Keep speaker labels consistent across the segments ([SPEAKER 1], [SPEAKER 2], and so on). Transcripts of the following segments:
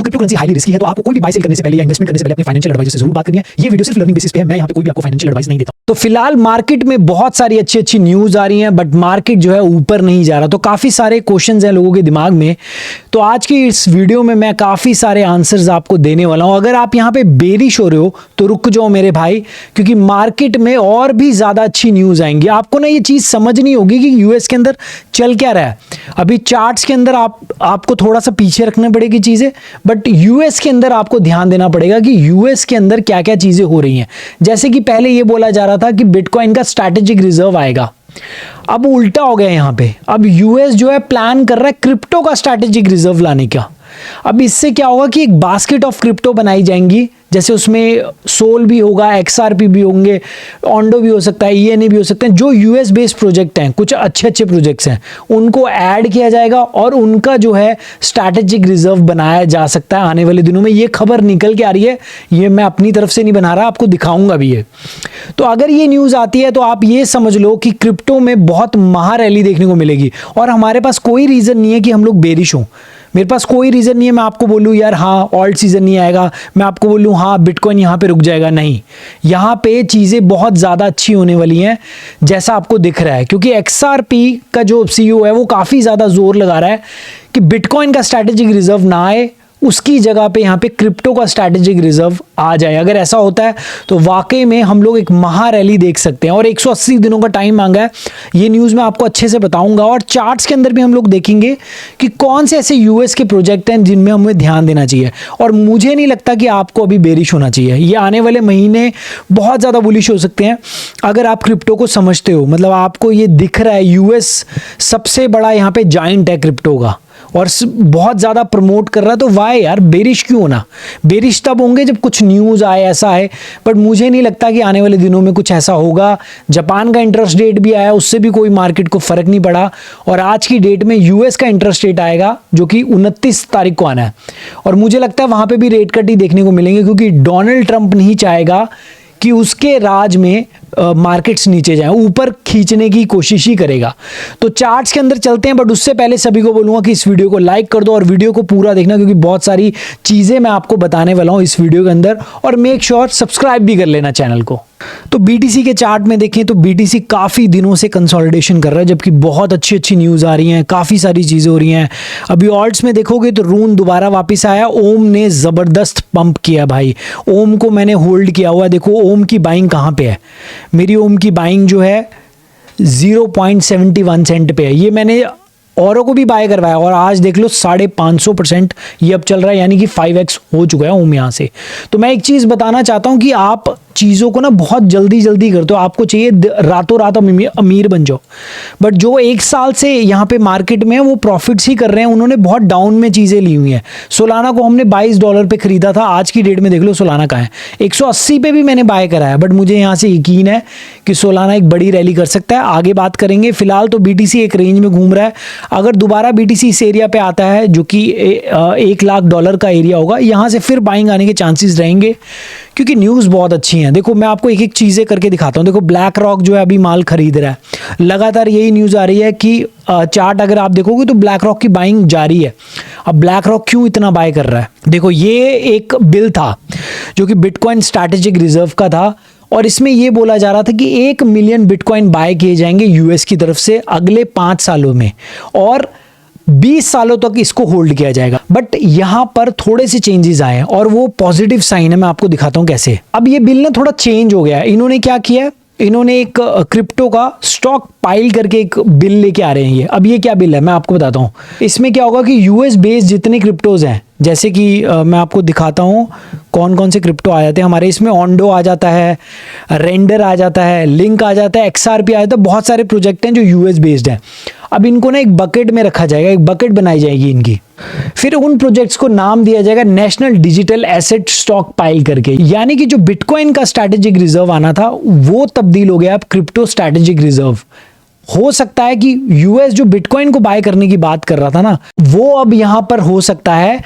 [SPEAKER 1] Crypto currency highly risky है, तो आपको कोई भी बाय सेल करने से पहले या इन्वेस्टमेंट करने से पहले अपने फाइनेंशियल एडवाइजर से जरूर बात करनी है। ये वीडियो सिर्फ लर्निंग बेसिस पे है, मैं यहाँ पे कोई भी आपको फाइनेंशियल एडवाइस नहीं देता।
[SPEAKER 2] तो फिलहाल मार्केट में बहुत सारी अच्छी अच्छी न्यूज आ रही हैं, बट मार्केट जो है ऊपर नहीं जा रहा। तो काफी सारे क्वेश्चंस हैं लोगों के दिमाग में, तो आज की इस वीडियो में मैं काफी सारे आंसर्स आपको देने वाला हूं। अगर आप यहाँ पे बेरिश हो रहे हो तो रुक जाओ मेरे भाई, क्योंकि मार्केट में और भी ज्यादा अच्छी न्यूज आएंगी। आपको ना ये चीज समझनी होगी कि यूएस के अंदर चल क्या रहा है। अभी चार्ट्स के अंदर आपको थोड़ा सा पीछे रखने पड़ेगी चीजें, बट यूएस के अंदर आपको ध्यान देना पड़ेगा कि यूएस के अंदर क्या क्या चीजें हो रही हैं। जैसे कि पहले ये बोला जा रहा था कि बिटकॉइन का स्ट्रैटेजिक रिजर्व आएगा, अब उल्टा हो गया यहाँ पे। अब यूएस जो है प्लान कर रहा है क्रिप्टो का स्ट्रैटेजिक रिजर्व लाने का। अब इससे क्या होगा कि एक बास्केट ऑफ क्रिप्टो बनाई जाएंगी, जैसे उसमें सोल भी होगा, एक्सआरपी भी होंगे, ऑन्डो भी हो सकता है, ईएनए भी हो सकते हैं। जो यूएस बेस्ड प्रोजेक्ट हैं, कुछ अच्छे अच्छे प्रोजेक्ट्स हैं, उनको ऐड किया जाएगा और उनका जो है स्ट्रैटेजिक रिजर्व बनाया जा सकता है आने वाले दिनों में। ये खबर निकल के आ रही है, ये मैं अपनी तरफ से नहीं बना रहा, आपको दिखाऊंगा भी ये। तो अगर ये न्यूज़ आती है तो आप ये समझ लो कि क्रिप्टो में बहुत महा रैली देखने को मिलेगी। और हमारे पास कोई रीज़न नहीं है कि हम लोग बेरिश हों, मेरे पास कोई रीज़न नहीं है मैं आपको बोलूँ यार हाँ ऑल्ट सीजन नहीं आएगा, मैं आपको बोलूँ हाँ बिटकॉइन यहाँ पे रुक जाएगा। नहीं, यहाँ पे चीज़ें बहुत ज़्यादा अच्छी होने वाली हैं जैसा आपको दिख रहा है, क्योंकि एक्सआरपी का जो सीईओ है वो काफ़ी ज़्यादा जोर लगा रहा है कि बिटकॉइन का स्ट्रैटेजिक रिजर्व ना आए, उसकी जगह पे यहाँ पे क्रिप्टो का स्ट्रैटेजिक रिजर्व आ जाए। अगर ऐसा होता है तो वाकई में हम लोग एक महा रैली देख सकते हैं। और 180 दिनों का टाइम मांगा है, ये न्यूज़ मैं आपको अच्छे से बताऊंगा। और चार्ट्स के अंदर भी हम लोग देखेंगे कि कौन से ऐसे यूएस के प्रोजेक्ट हैं जिनमें हमें ध्यान देना चाहिए। और मुझे नहीं लगता कि आपको अभी बेरिश होना चाहिए, ये आने वाले महीने बहुत ज़्यादा बुलिश हो सकते हैं अगर आप क्रिप्टो को समझते हो। मतलब आपको ये दिख रहा है यूएस सबसे बड़ा यहाँ पे जाइंट है क्रिप्टो का और बहुत ज़्यादा प्रमोट कर रहा है, तो वाई यार बेरिश क्यों होना। बेरिश तब होंगे जब कुछ न्यूज़ आए, ऐसा है। बट मुझे नहीं लगता कि आने वाले दिनों में कुछ ऐसा होगा। जापान का इंटरेस्ट रेट भी आया, उससे भी कोई मार्केट को फ़र्क नहीं पड़ा। और आज की डेट में यूएस का इंटरेस्ट रेट आएगा जो कि 29 तारीख को आना है, और मुझे लगता है वहाँ पर भी रेट कट ही देखने को मिलेंगे, क्योंकि डोनाल्ड ट्रंप नहीं चाहेगा कि उसके राज में मार्केट्स नीचे जाएं, ऊपर खींचने की कोशिश ही करेगा। तो चार्ट्स के अंदर चलते हैं, बट उससे पहले सभी को बोलूँगा कि इस वीडियो को लाइक कर दो और वीडियो को पूरा देखना, क्योंकि बहुत सारी चीज़ें मैं आपको बताने वाला हूँ इस वीडियो के अंदर। और मेक श्योर सब्सक्राइब भी कर लेना चैनल को। तो बीटीसी के चार्ट में देखें तो बीटीसी काफ़ी दिनों से कंसोलिडेशन कर रहा है, जबकि बहुत अच्छी अच्छी न्यूज़ आ रही हैं, काफ़ी सारी चीज़ें हो रही हैं। अभी ऑल्ट्स में देखोगे तो रून दोबारा वापस आया, ओम ने ज़बरदस्त पंप किया भाई। ओम को मैंने होल्ड किया हुआ है, देखो ओम की बाइंग कहाँ पे है। मेरी ओम की बाइंग जो है 0.71 सेंट पे है। ये मैंने औरों को भी बाय करवाया और आज देख लो 550% ये अब चल रहा है, यानी कि 5x हो चुका है ओम यहाँ से। तो मैं एक चीज़ बताना चाहता हूँ कि आप चीज़ों को ना बहुत जल्दी जल्दी करते हो, आपको चाहिए रातों रात अमीर बन जाओ। बट जो एक साल से यहाँ पे मार्केट में वो प्रॉफिट्स ही कर रहे हैं, उन्होंने बहुत डाउन में चीज़ें ली हुई हैं। सोलाना को हमने $22 पे खरीदा था, आज की डेट में देख लो सोलाना का है 180 पे भी मैंने बाय करा है। बट मुझे यहाँ से यकीन है कि सोलाना एक बड़ी रैली कर सकता है, आगे बात करेंगे। फिलहाल तो बीटीसी एक रेंज में घूम रहा है। अगर दोबारा बीटीसी इस एरिया पे आता है जो कि $1 लाख का एरिया होगा, यहाँ से फिर बाइंग आने के चांसेस रहेंगे, क्योंकि न्यूज़ बहुत अच्छी हैं। देखो मैं आपको एक एक चीज़ें करके दिखाता हूँ। देखो ब्लैक रॉक जो है अभी माल खरीद रहा है, लगातार यही न्यूज़ आ रही है कि चार्ट अगर आप देखोगे तो ब्लैक रॉक की बाइंग जारी है। अब ब्लैक रॉक क्यों इतना बाय कर रहा है, देखो ये एक बिल था जो कि बिटकॉइन स्ट्रैटेजिक रिजर्व का था, और इसमें यह बोला जा रहा था कि 1 मिलियन बिटकॉइन बाय किए जाएंगे यूएस की तरफ से अगले 5 सालों में, और 20 सालों तक इसको होल्ड किया जाएगा। बट यहां पर थोड़े से चेंजेस आए हैं और वो पॉजिटिव साइन है, मैं आपको दिखाता हूं कैसे। अब ये बिल ना थोड़ा चेंज हो गया है। इन्होंने क्या किया है, इन्होंने एक क्रिप्टो का स्टॉक पाइल करके एक बिल लेके आ रहे हैं। ये अब ये क्या बिल है मैं आपको बताता हूँ। इसमें क्या होगा कि यूएस बेस्ड जितने क्रिप्टोज हैं, जैसे कि मैं आपको दिखाता हूँ कौन कौन से क्रिप्टो आ जाते हैं हमारे। इसमें ऑन्डो आ जाता है, रेंडर आ जाता है, लिंक आ जाता है, एक्सआरपी आ जाता है। बहुत सारे प्रोजेक्ट हैं जो यूएस बेस्ड हैं। अब इनको ना एक बकेट में रखा जाएगा, एक बकेट बनाई जाएगी इनकी। फिर उन प्रोजेक्ट्स को नाम दिया जाएगा national digital asset stock pile करके। यानी कि जो बिटकॉइन का स्ट्रैटेजिक रिजर्व आना था वो तब्दील हो गया अब क्रिप्टो स्ट्रैटेजिक रिजर्व। हो सकता है कि यूएस जो बिटकॉइन को बाय करने की बात कर रहा था ना, वो अब यहां पर हो सकता है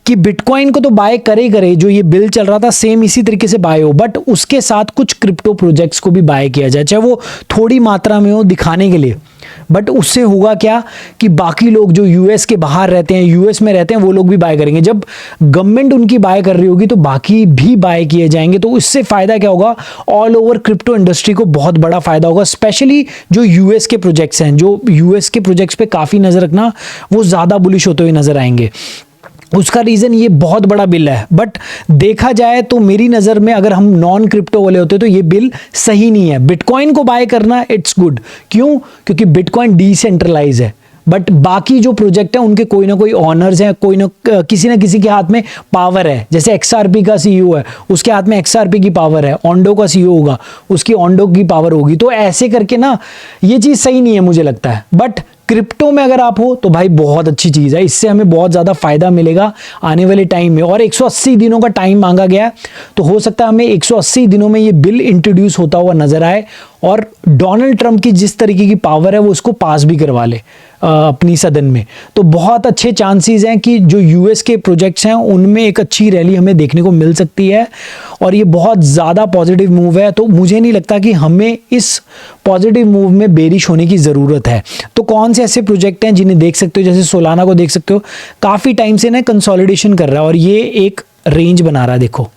[SPEAKER 2] कि बिटकॉइन को तो बाय करे करे, जो ये बिल चल रहा था सेम इसी तरीके से बाय हो, बट उसके साथ कुछ क्रिप्टो प्रोजेक्ट्स को भी बाय किया जाए, चाहे वो थोड़ी मात्रा में हो दिखाने के लिए। बट उससे होगा क्या कि बाकी लोग जो यूएस के बाहर रहते हैं, यूएस में रहते हैं, वो लोग भी बाय करेंगे। जब गवर्नमेंट उनकी बाय कर रही होगी तो बाकी भी बाय किए जाएंगे। तो इससे फायदा क्या होगा, ऑल ओवर क्रिप्टो इंडस्ट्री को बहुत बड़ा फायदा होगा। स्पेशली जो यूएस के प्रोजेक्ट्स हैं, जो यूएस के प्रोजेक्ट्स पे काफ़ी नज़र रखना, वो ज़्यादा बुलिश होते हुए नजर आएंगे। उसका रीज़न ये बहुत बड़ा बिल है, बट देखा जाए तो मेरी नज़र में अगर हम नॉन क्रिप्टो वाले होते तो ये बिल सही नहीं है। बिटकॉइन को बाय करना इट्स गुड, क्यों? क्योंकि बिटकॉइन डिसेंट्रलाइज है, बट बाकी जो प्रोजेक्ट है उनके कोई ना कोई ऑनर्स हैं, कोई ना किसी के हाथ में पावर है। जैसे XRP का CEO है, उसके हाथ में XRP की पावर है। ओंडो का CEO होगा, उसकी ओंडो की पावर होगी। तो ऐसे करके ना ये चीज़ सही नहीं है मुझे लगता है। बट क्रिप्टो में अगर आप हो तो भाई बहुत अच्छी चीज़ है, इससे हमें बहुत ज़्यादा फायदा मिलेगा आने वाले टाइम में। और 180 दिनों का टाइम मांगा गया है, तो हो सकता है हमें 180 दिनों में ये बिल इंट्रोड्यूस होता हुआ नजर आए और डोनाल्ड ट्रंप की जिस तरीके की पावर है वो उसको पास भी करवा ले अपनी सदन में। तो बहुत अच्छे चांसेस हैं कि जो यूएस के प्रोजेक्ट्स हैं उनमें एक अच्छी रैली हमें देखने को मिल सकती है, और ये बहुत ज़्यादा पॉजिटिव मूव है। तो मुझे नहीं लगता कि हमें इस पॉजिटिव मूव में बेरिश होने की ज़रूरत है। तो कौन से ऐसे प्रोजेक्ट हैं जिन्हें देख सकते हो, जैसे सोलाना को देख सकते हो, काफ़ी टाइम से ना कंसोलिडेशन कर रहा है और ये एक रेंज बना रहा है। देखो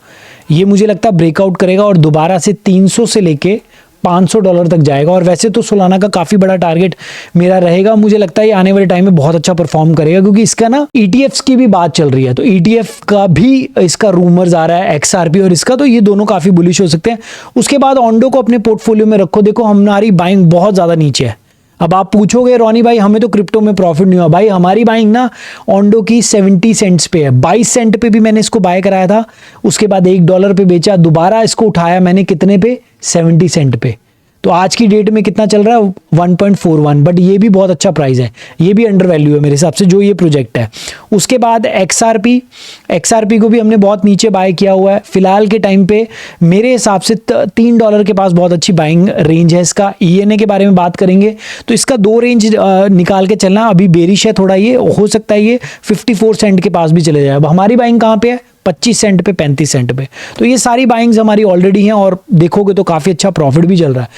[SPEAKER 2] ये मुझे लगता है ब्रेकआउट करेगा और दोबारा से 300 से लेके $500 तक जाएगा। और वैसे तो सोलाना का काफ़ी बड़ा टारगेट मेरा रहेगा। मुझे लगता है ये आने वाले टाइम में बहुत अच्छा परफॉर्म करेगा, क्योंकि इसका ना ETFs की भी बात चल रही है। तो ETF का भी इसका रूमर्स आ रहा है, XRP और इसका, तो ये दोनों काफ़ी बुलिश हो सकते हैं। उसके बाद ओंडो को अपने पोर्टफोलियो में रखो। देखो हमारी बाइंग बहुत ज़्यादा नीचे है। अब आप पूछोगे रोनी भाई हमें तो क्रिप्टो में प्रॉफिट नहीं हुआ। भाई हमारी बाइंग ना ओंडो की 70 सेंट्स पे है। 22 सेंट पे भी मैंने इसको बाय कराया था, उसके बाद $1 पे बेचा, दोबारा इसको उठाया मैंने कितने पे, 70 सेंट पे। तो आज की डेट में कितना चल रहा है, 1.41। बट ये भी बहुत अच्छा प्राइस है, ये भी अंडर वैल्यू है मेरे हिसाब से जो ये प्रोजेक्ट है। उसके बाद XRP को भी हमने बहुत नीचे बाय किया हुआ है। फिलहाल के टाइम पे मेरे हिसाब से $3 के पास बहुत अच्छी बाइंग रेंज है इसका। ENA के बारे में बात करेंगे तो इसका 2 रेंज निकाल के चलना, अभी बेरिश है थोड़ा, ये हो सकता है ये 54 सेंट के पास भी चले जाए। अब हमारी बाइंग कहाँ पे है, 25 सेंट पे, 35 सेंट पे। तो ये सारी बाइंग्स हमारी ऑलरेडी हैं और देखोगे तो काफ़ी अच्छा प्रॉफिट भी चल रहा है।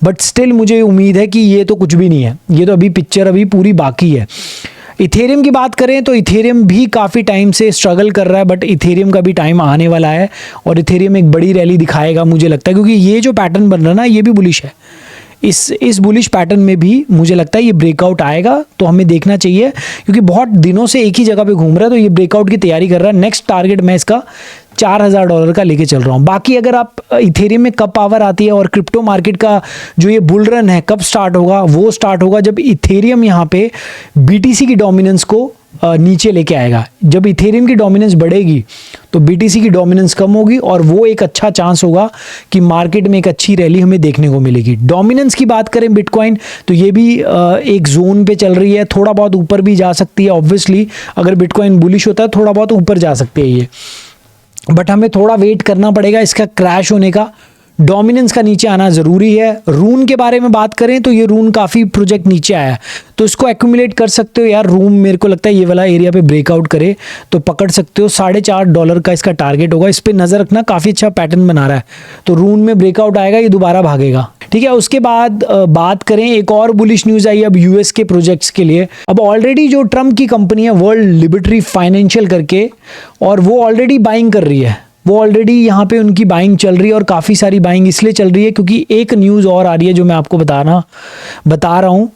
[SPEAKER 2] बट स्टिल मुझे उम्मीद है कि ये तो कुछ भी नहीं है, ये तो अभी पिक्चर अभी पूरी बाकी है। इथेरियम की बात करें तो इथेरियम भी काफ़ी टाइम से स्ट्रगल कर रहा है, बट इथेरियम का भी टाइम आने वाला है और इथेरियम एक बड़ी रैली दिखाएगा मुझे लगता है, क्योंकि ये जो पैटर्न बन रहा है ना ये भी बुलिश है। इस बुलिश पैटर्न में भी मुझे लगता है ये ब्रेकआउट आएगा, तो हमें देखना चाहिए, क्योंकि बहुत दिनों से एक ही जगह पे घूम रहा है। तो ये ब्रेकआउट की तैयारी कर रहा है। नेक्स्ट टारगेट मैं इसका $4000 का लेके चल रहा हूँ। बाकी अगर आप इथेरियम में कब पावर आती है और क्रिप्टो मार्केट का जो ये बुल रन है कब स्टार्ट होगा, वो स्टार्ट होगा जब इथेरियम यहाँ पे BTC की डोमिनेंस को नीचे लेके आएगा। जब इथेरियम की डोमिनेंस बढ़ेगी तो BTC की डोमिनेंस कम होगी और वो एक अच्छा चांस होगा कि मार्केट में एक अच्छी रैली हमें देखने को मिलेगी। डोमिनेंस की बात करें बिटकॉइन तो ये भी एक जोन पे चल रही है, थोड़ा बहुत ऊपर भी जा सकती है। ऑब्वियसली अगर बिटकॉइन बुलिश होता है थोड़ा बहुत ऊपर जा सकती है ये, बट हमें थोड़ा वेट करना पड़ेगा इसका क्रैश होने का। डोमिनेंस का नीचे आना ज़रूरी है। रून के बारे में बात करें तो ये रून काफ़ी प्रोजेक्ट नीचे आया है, तो इसको एक्यूमुलेट कर सकते हो यार। रूम मेरे को लगता है ये वाला एरिया पे ब्रेकआउट करे तो पकड़ सकते हो। $4.5 का इसका टारगेट होगा, इस पर नज़र रखना, काफ़ी अच्छा पैटर्न बना रहा है। तो रून में ब्रेकआउट आएगा, ये दोबारा भागेगा, ठीक है। उसके बाद बात करें, एक और बुलिश न्यूज़ आई अब यूएस के प्रोजेक्ट्स के लिए। अब ऑलरेडी जो ट्रम्प की कंपनी है वर्ल्ड लिबर्टी फाइनेंशियल करके, और वो ऑलरेडी बाइंग कर रही है, वो ऑलरेडी यहाँ पे उनकी बाइंग चल रही है। और काफ़ी सारी बाइंग इसलिए चल रही है क्योंकि एक न्यूज़ और आ रही है जो मैं आपको बता रहा हूँ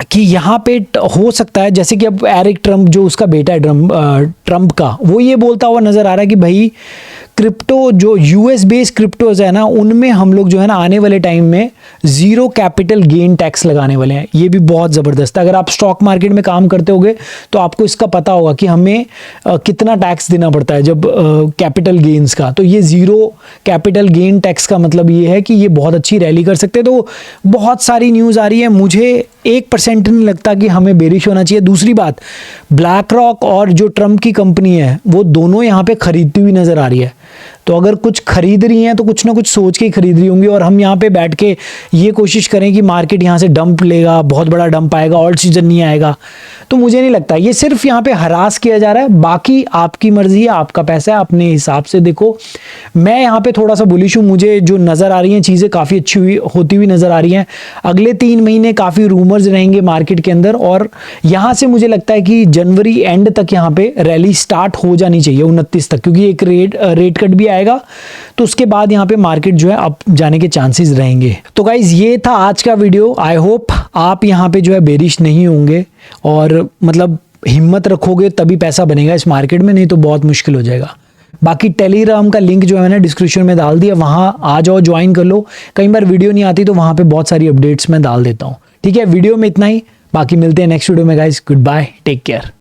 [SPEAKER 2] कि यहाँ पे हो सकता है, जैसे कि अब एरिक ट्रम्प जो उसका बेटा है ट्रम्प का, वो ये बोलता हुआ नज़र आ रहा है कि भाई क्रिप्टो जो US बेस्ड क्रिप्टोज है ना, उनमें हम लोग जो है ना आने वाले टाइम में 0 कैपिटल गेन टैक्स लगाने वाले हैं। ये भी बहुत ज़बरदस्त है। अगर आप स्टॉक मार्केट में काम करते होगे तो आपको इसका पता होगा कि हमें कितना टैक्स देना पड़ता है जब कैपिटल गेन्स का। तो ये 0 कैपिटल गेन टैक्स का मतलब ये है कि ये बहुत अच्छी रैली कर सकते हैं। तो बहुत सारी न्यूज़ आ रही है, मुझे 1% नहीं लगता कि हमें बेरिश होना चाहिए। दूसरी बात, ब्लैक रॉक और जो ट्रम्प की कंपनी है वो दोनों यहाँ पे खरीदती हुई नज़र आ रही है। तो अगर कुछ खरीद रही हैं तो कुछ ना कुछ सोच के ही खरीद रही होंगी, और हम यहाँ पे बैठ के ये कोशिश करें कि मार्केट यहाँ से डंप लेगा, बहुत बड़ा डंप आएगा, ऑल्ट सीजन नहीं आएगा, तो मुझे नहीं लगता। ये सिर्फ यहाँ पे हरास किया जा रहा है। बाकी आपकी मर्जी है, आपका पैसा है, अपने हिसाब से देखो। मैं यहाँ पे थोड़ा सा बुलिश हूँ, मुझे जो नज़र आ रही हैं चीज़ें काफ़ी अच्छी होती हुई नज़र आ रही हैं। अगले 3 महीने काफ़ी रूमर्स रहेंगे मार्केट के अंदर, और यहाँ से मुझे लगता है कि जनवरी एंड तक यहाँ पे रैली स्टार्ट हो जानी चाहिए, 29 तक, क्योंकि एक रेट कट भी आएगा, तो उसके बाद यहाँ पे मार्केट जो है अप जाने के चांसेस रहेंगे। तो गाइज ये था आज का वीडियो। आई होप आप यहाँ पे जो है बेरिश नहीं होंगे, और मतलब हिम्मत रखोगे तभी पैसा बनेगा इस मार्केट में, नहीं तो बहुत मुश्किल हो जाएगा। बाकी टेलीग्राम का लिंक जो है मैंने डिस्क्रिप्शन में डाल दिया, वहाँ आ जाओ, ज्वाइन कर लो। कई बार वीडियो नहीं आती तो वहाँ पे बहुत सारी अपडेट्स मैं डाल देता हूँ। ठीक है, वीडियो में इतना ही, बाकी मिलते हैं नेक्स्ट वीडियो में guys. Goodbye, take care.